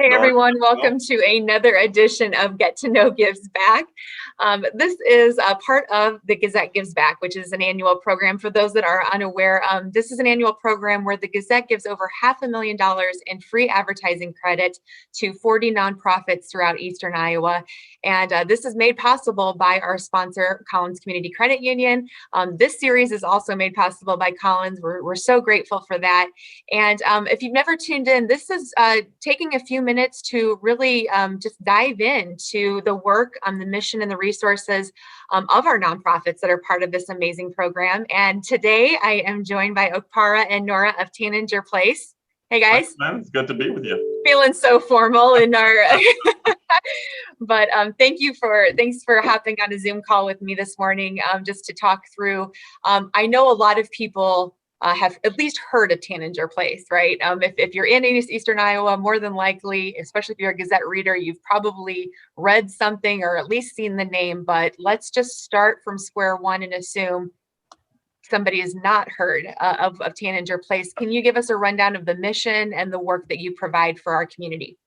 Hey Nora, everyone, well, welcome to another edition of Get to Know Gives Back. This is a part of the Gazette Gives Back, which is an annual program. For those that are unaware, this is an annual program where the Gazette gives over $500,000 in free advertising credit to 40 nonprofits throughout Eastern Iowa. And this is made possible by our sponsor, Collins Community Credit Union. This series is also made possible by Collins. We're so grateful for that. And if you've never tuned in, this is taking a few minutes to really just dive into the work, the mission, and the resources of our nonprofits that are part of this amazing program. And today I am joined by Okpara and Nora of Tanager Place. Hey thanks, guys, man. It's good to be with you. feeling so formal in our but thanks for hopping on a Zoom call with me this morning, just to talk through. I know a lot of people have at least heard of Tanager Place, right? If you're in Eastern Iowa, more than likely, especially if you're a Gazette reader, you've probably read something or at least seen the name. But let's just start from square one and assume somebody has not heard of Tanager Place. Can you give us a rundown of the mission and the work that you provide for our community?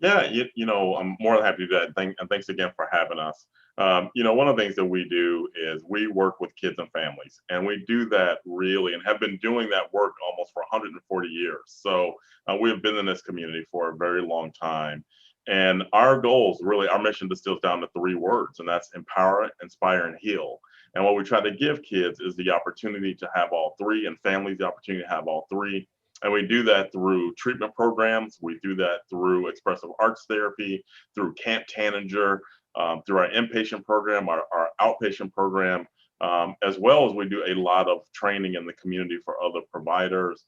Yeah, I'm more than happy to do that. And thanks again for having us. One of the things that we do is we work with kids and families, and we do that really and have been doing that work almost for 140 years. So we have been in this community for a very long time. And our goals, really, our mission distills down to three words, and that's empower, inspire, and heal. And what we try to give kids is the opportunity to have all three, and families the opportunity to have all three. And we do that through treatment programs. We do that through expressive arts therapy, through Camp Tanager, through our inpatient program, our outpatient program, as well as we do a lot of training in the community for other providers,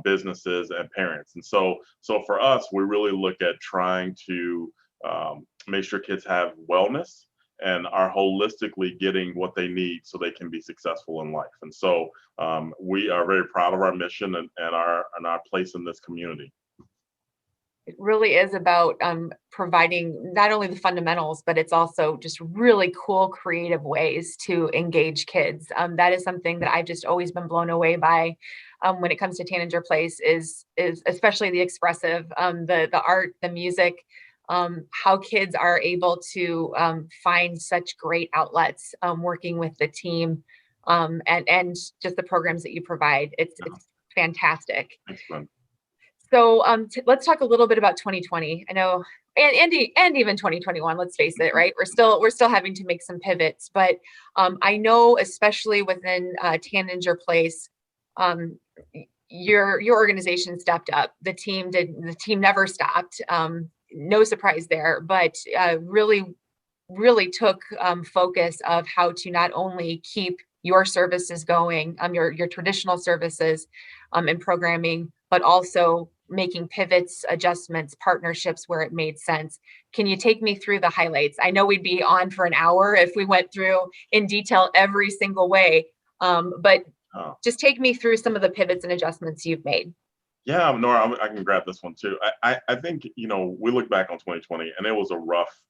businesses, and parents. And so for us, we really look at trying to make sure kids have wellness and are holistically getting what they need so they can be successful in life. And so we are very proud of our mission and our place in this community. It really is about providing not only the fundamentals, but it's also just really cool, creative ways to engage kids. That is something that I've just always been blown away by when it comes to Tanager Place is especially the expressive, the art, the music, how kids are able to find such great outlets working with the team, and just the programs that you provide. It's fantastic. Thanks, man. So let's talk a little bit about 2020. I know, and even 2021. Let's face it, right? We're still having to make some pivots, but I know, especially within Tanager Place, your organization stepped up. The team did. The team never stopped. No surprise there, but really took focus of how to not only keep your services going, your traditional services and programming, but also making pivots, adjustments, partnerships where it made sense. Can you take me through the highlights? I know we'd be on for an hour if we went through in detail every single way, but Oh. just take me through some of the pivots and adjustments you've made. Yeah, Nora, I can grab this one too. I think we look back on 2020 and it was a rough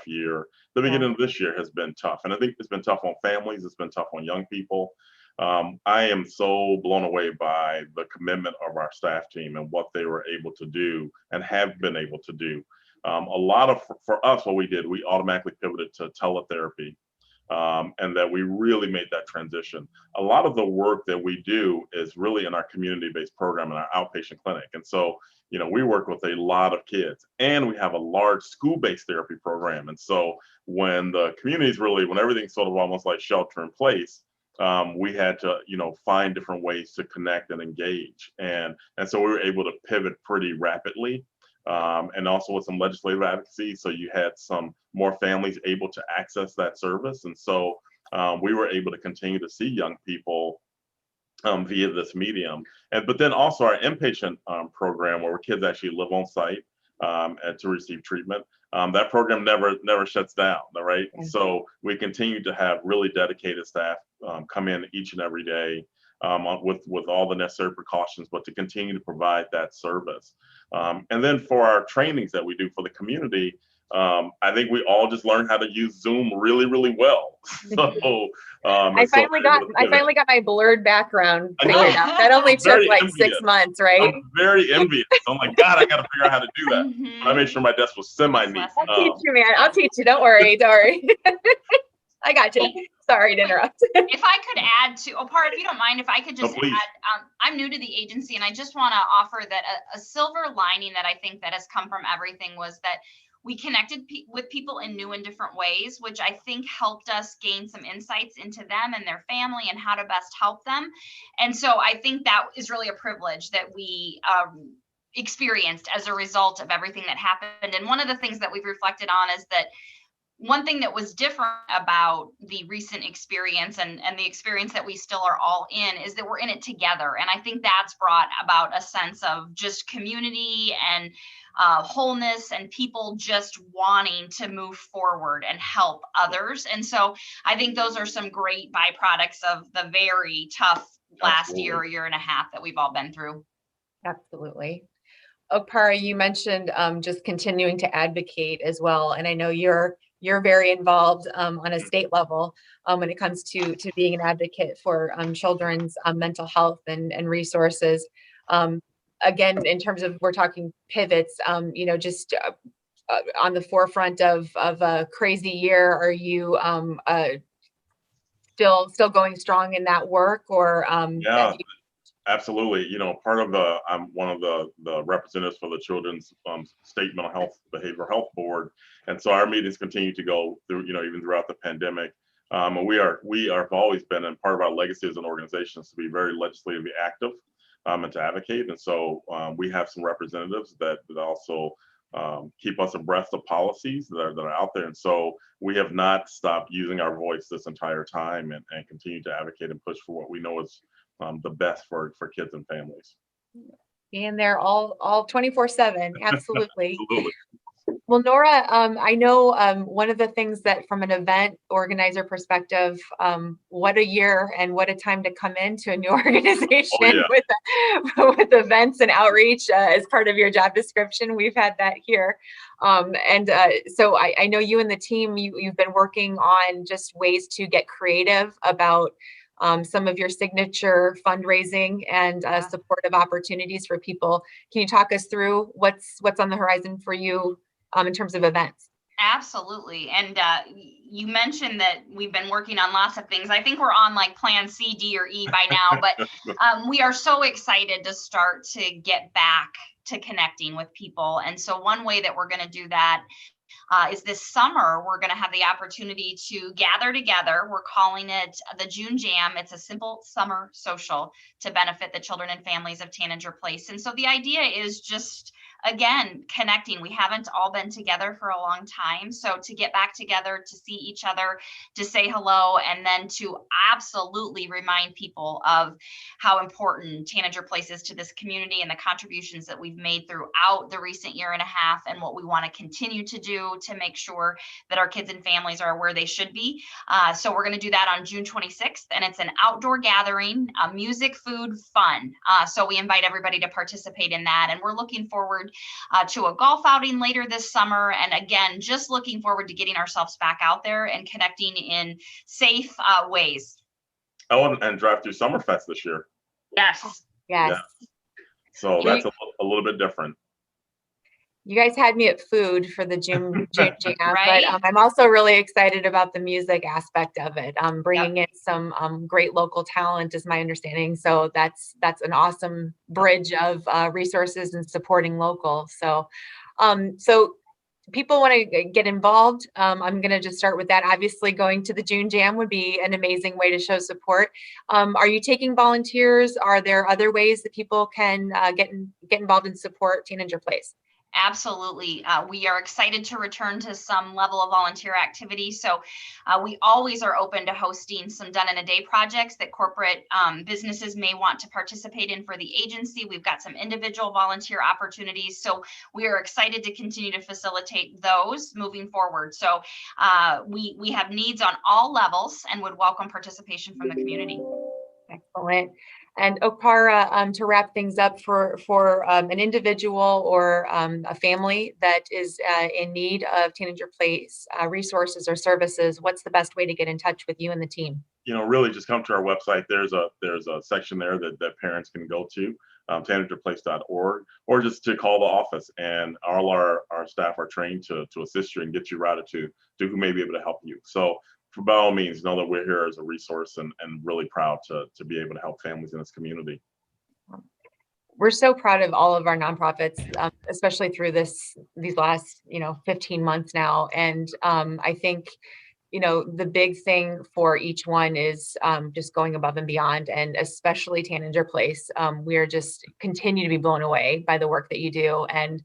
year. The Yeah. beginning of this year has been tough, and I think it's been tough on families. It's been tough on young people. I am so blown away by the commitment of our staff team and what they were able to do and have been able to do. A lot of for us, what we did, we automatically pivoted to teletherapy, and that we really made that transition. A lot of the work that we do is really in our community-based program in our outpatient clinic. And so, we work with a lot of kids, and we have a large school-based therapy program. And so when the communities really, when everything's sort of almost like shelter in place, we had to, find different ways to connect and engage. And so we were able to pivot pretty rapidly, and also with some legislative advocacy. So you had some more families able to access that service. And so we were able to continue to see young people via this medium. But then also our inpatient program where kids actually live on site and to receive treatment. That program never shuts down, right? Yeah. So we continue to have really dedicated staff come in each and every day with all the necessary precautions, but to continue to provide that service. And then for our trainings that we do for the community, I think we all just learned how to use Zoom really, really well. So I finally got my blurred background figured out. That only took like envious. 6 months, right? I'm very envious. I'm like, God, I got to figure out how to do that. But I made sure my desk was semi-neat. I'll teach you, man. I'll teach you. Don't worry. I got you. Sorry to interrupt. If I could add to, Opar, if you don't mind, if I could just add, I'm new to the agency, and I just want to offer that a silver lining that I think that has come from everything was that we connected with people in new and different ways, which I think helped us gain some insights into them and their family and how to best help them. And so I think that is really a privilege that we experienced as a result of everything that happened. And one of the things that we've reflected on is that one thing that was different about the recent experience and the experience that we still are all in is that we're in it together. And I think that's brought about a sense of just community and wholeness and people just wanting to move forward and help others. And so I think those are some great byproducts of the very tough last year and a half that we've all been through. Absolutely. Opara, you mentioned just continuing to advocate as well. And I know you're very involved on a state level when it comes to being an advocate for children's mental health and resources. Again, in terms of, we're talking pivots, just on the forefront of a crazy year, are you still going strong in that work, or yeah, absolutely. Part of I'm one of the representatives for the Children's State Mental Health Behavioral Health Board, and so our meetings continue to go through, even throughout the pandemic. And we have always been, and part of our legacy as an organization is to be very legislatively active and to advocate. And so we have some representatives that also keep us abreast of policies that are out there. And so we have not stopped using our voice this entire time and continue to advocate and push for what we know is the best for kids and families. And they're all 24/7. Absolutely. Absolutely. Well, Nora, I know one of the things that from an event organizer perspective, what a year and what a time to come into a new organization with events and outreach as part of your job description. We've had that here. So I know you and the team, you've been working on just ways to get creative about some of your signature fundraising and supportive opportunities for people. Can you talk us through what's on the horizon for you in terms of events? Absolutely. And you mentioned that we've been working on lots of things. I think we're on like plan C, D, or E by now, but we are so excited to start to get back to connecting with people. And so one way that we're going to do that is this summer, we're going to have the opportunity to gather together. We're calling it the June Jam. It's a simple summer social to benefit the children and families of Tanager Place. And so the idea is just, again, connecting. We haven't all been together for a long time. So to get back together, to see each other, to say hello, and then to absolutely remind people of how important Tanager Place is to this community and the contributions that we've made throughout the recent year and a half, and what we want to continue to do to make sure that our kids and families are where they should be. So we're going to do that on June 26th, and it's an outdoor gathering, music, food, fun. So we invite everybody to participate in that, and we're looking forward to a golf outing later this summer. And again, just looking forward to getting ourselves back out there and connecting in safe ways. Oh, and drive through Summerfest this year. Yes. Yes. Yeah. So that's a little bit different. You guys had me at food for the June Jam, right? But I'm also really excited about the music aspect of it. Bringing in some great local talent is my understanding. So that's an awesome bridge of resources and supporting local. So people want to get involved. I'm going to just start with that. Obviously, going to the June Jam would be an amazing way to show support. Are you taking volunteers? Are there other ways that people can get involved and support Tanager Place? Absolutely. We are excited to return to some level of volunteer activity. So we always are open to hosting some done in a day projects that corporate businesses may want to participate in for the agency. We've got some individual volunteer opportunities. So we are excited to continue to facilitate those moving forward. So we have needs on all levels and would welcome participation from the community. Excellent. And Okpara, to wrap things up, for an individual or a family that is in need of Tanager Place resources or services, what's the best way to get in touch with you and the team? Really just come to our website. There's a section there that parents can go to, tanagerplace.org, or just to call the office, and all our staff are trained to assist you and get you routed to who may be able to help you. So by all means, know that we're here as a resource, and really proud to be able to help families in this community. We're so proud of all of our nonprofits, especially through these last 15 months now. And I think the big thing for each one is just going above and beyond, and especially Tanager Place. We are just continue to be blown away by the work that you do, and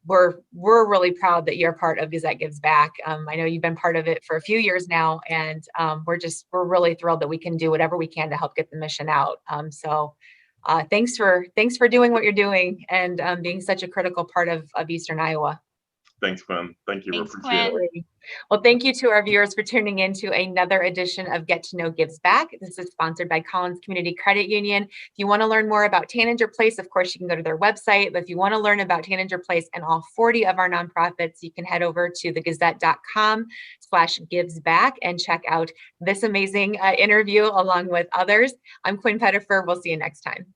we're really proud that you're part of Gazette Gives Back. I know you've been part of it for a few years now, and we're really thrilled that we can do whatever we can to help get the mission out. Thanks for doing what you're doing, and being such a critical part of Eastern Iowa. Thanks, Quinn. Thank you. Thanks, Appreciate Quinn. it. Well, thank you to our viewers for tuning in to another edition of Get to Know Gives Back. This is sponsored by Collins Community Credit Union. If you want to learn more about Tanager Place, of course, you can go to their website. But if you want to learn about Tanager Place and all 40 of our nonprofits, you can head over to thegazette.com/givesback and check out this amazing interview along with others. I'm Quinn Pettifer. We'll see you next time.